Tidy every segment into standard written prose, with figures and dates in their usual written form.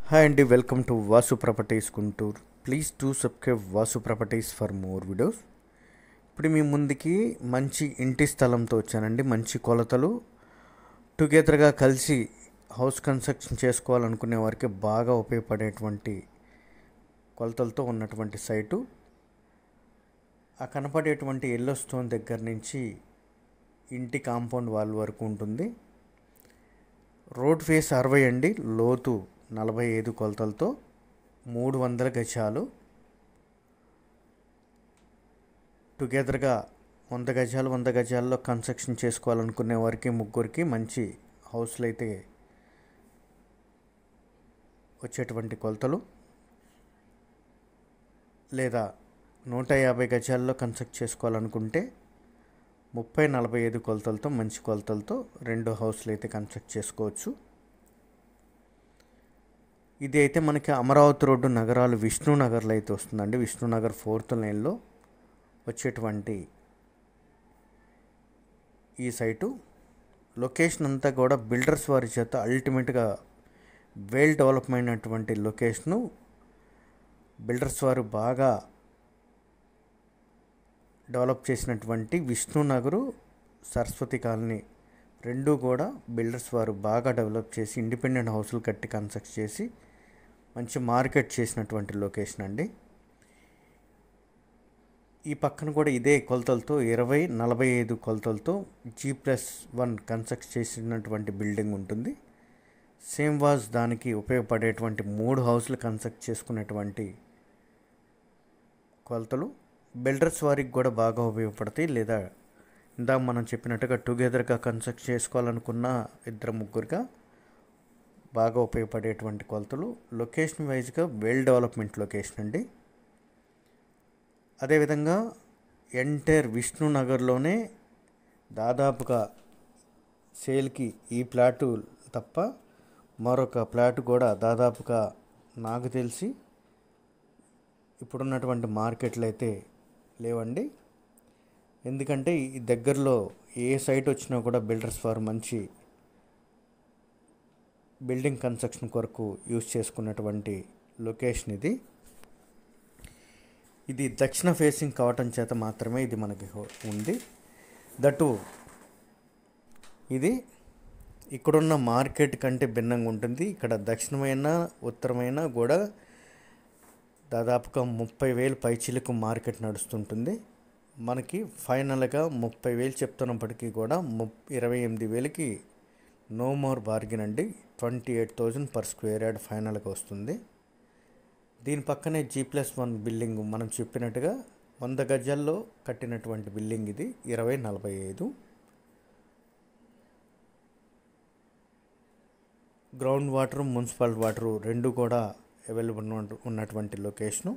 Hi అండి, welcome to Vasu properties Guntur. Please to subscribe Vasu properties for more videos. ఇప్పుడు మీ ముందుకి మంచి ఇంటి స్థలంతో వచ్చానండి. మంచి కొలతలు టుగెదర్గా కలిసి హౌస్ కన్స్ట్రక్షన్ చేసుకోవాలనుకునే వారికి బాగా ఉపయోగపడేటువంటి కొలతలతో ఉన్నటువంటి సైటు. ఆ కనపడేటువంటి ఎల్లో స్టోన్ దగ్గర నుంచి ఇంటి కాంపౌండ్ వాల్ వరకు ఉంటుంది. రోడ్ ఫేస్ 60 అండి, లోతు 45 కొలతలతో 300 గజాలు. టుగెదర్గా 100 గజాలు 100 గజాల్లో కన్స్ట్రక్షన్ చేసుకోవాలనుకునే వారికి ముగ్గురికి మంచి హౌస్లు అయితే వచ్చేటువంటి కొలతలు, లేదా 150 గజాల్లో కన్స్ట్రక్ట్ చేసుకోవాలనుకుంటే 30-45 కొలతలతో మంచి కొలతలతో 2 హౌస్లు అయితే కన్స్ట్రక్ట్ చేసుకోవచ్చు. ఇది అయితే మనకి అమరావతి రోడ్డు నగరాలు విష్ణునగర్లో అయితే వస్తుందండి. విష్ణునగర్ 4th లైన్లో వచ్చేటువంటి ఈ సైటు లొకేషన్ అంతా కూడా బిల్డర్స్ వారి చేత అల్టిమేట్గా వెల్ డెవలప్మెంట్ అయినటువంటి లొకేషను. బిల్డర్స్ వారు బాగా డెవలప్ చేసినటువంటి విష్ణునగరు, సరస్వతి కాలనీ రెండు కూడా బిల్డర్స్ వారు బాగా డెవలప్ చేసి ఇండిపెండెంట్ హౌస్లు కట్టి కన్స్ట్రక్ట్ చేసి మంచి మార్కెట్ చేసినటువంటి లొకేషన్ అండి. ఈ పక్కన కూడా ఇదే కొలతలతో 20-45 కొలతలతో G+1 కన్స్ట్రక్ట్ చేసినటువంటి బిల్డింగ్ ఉంటుంది. సేమ్ వాజ్ దానికి ఉపయోగపడేటువంటి 3 హౌస్లు కన్స్ట్రక్ట్ చేసుకునేటువంటి కొలతలు బిల్డర్స్ వారికి కూడా బాగా ఉపయోగపడతాయి. లేదా ఇందాక మనం చెప్పినట్టుగా టుగెదర్గా కన్స్ట్రక్ట్ చేసుకోవాలనుకున్న 2-3గా బాగా ఉపయోగపడేటువంటి కొలతలు. లొకేషన్ వైజ్గా వెల్ డెవలప్మెంట్ లొకేషన్ అండి. అదేవిధంగా ఎంటైర్ విష్ణునగర్లోనే దాదాపుగా సేల్కి ఈ ప్లాటు తప్ప మరొక ప్లాటు కూడా దాదాపుగా నాకు తెలిసి ఇప్పుడున్నటువంటి మార్కెట్లు అయితే లేవండి. ఎందుకంటే ఈ దగ్గరలో ఏ సైట్ వచ్చినా కూడా బిల్డర్స్ వారు మంచి బిల్డింగ్ కన్స్ట్రక్షన్ కొరకు యూజ్ చేసుకున్నటువంటి లొకేషన్ ఇది. ఇది దక్షిణ ఫేసింగ్ కావటం చేత మాత్రమే ఇది మనకి ఉంది. దట్టు ఇది ఇక్కడున్న మార్కెట్ కంటే భిన్నంగా ఉంటుంది. ఇక్కడ దక్షిణమైన ఉత్తరమైన కూడా దాదాపుగా 30,000 పైచిలకు మార్కెట్ నడుస్తుంటుంది. మనకి ఫైనల్గా 30,000 చెప్తున్నప్పటికీ కూడా 28,000కి నో మోర్ బార్గెన్ అండి. 28,000 per square yard ఫైనల్గా వస్తుంది. దీని పక్కనే G+1 బిల్డింగ్ మనం చెప్పినట్టుగా 100 గజాల్లో కట్టినటువంటి బిల్డింగ్ ఇది 20-45. గ్రౌండ్ వాటర్, మున్సిపల్ వాటర్ రెండు కూడా అవైలబుల్ ఉన్నటువంటి location.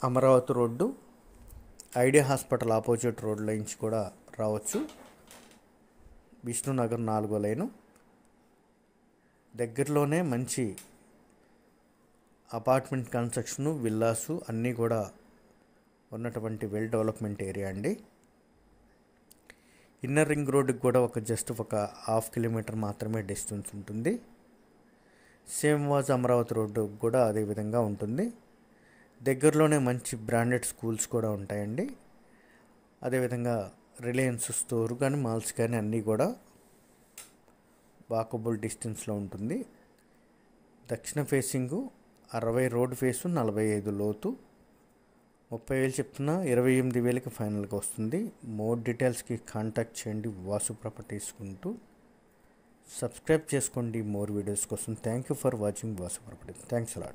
Amaravati road, idea hospital opposite రోడ్లో నుంచి కూడా రావచ్చు. విష్ణునగర్ 4వ లైను దగ్గరలోనే మంచి అపార్ట్మెంట్ కన్స్ట్రక్షను, విల్లాసు అన్నీ కూడా ఉన్నటువంటి వెల్ డెవలప్మెంట్ ఏరియా అండి. ఇన్నర్ రింగ్ రోడ్డుకి కూడా జస్ట్ ఒక 1/2 కిలోమీటర్ మాత్రమే డిస్టెన్స్ ఉంటుంది. సేమ్ వాజ్ అమరావతి రోడ్డు కూడా అదేవిధంగా ఉంటుంది. దగ్గరలోనే మంచి బ్రాండెడ్ స్కూల్స్ కూడా ఉంటాయండి. అదేవిధంగా రిలయన్స్ స్టోర్ కానీ మాల్స్ కానీ అన్నీ కూడా వాకబుల్ డిస్టెన్స్లో ఉంటుంది. దక్షిణ ఫేసింగు 60 రోడ్ ఫేసు, 45 లోతు, 30,000 చెప్తున్నా 28,000కి ఫైనల్గా వస్తుంది. మోర్ డీటెయిల్స్కి కాంటాక్ట్ చేయండి వాసు ప్రాపర్టీస్ గుంటూ. సబ్స్క్రైబ్ చేసుకోండి మోర్ వీడియోస్ కోసం. Thank you for watching Vasu properties. Thanks a lot.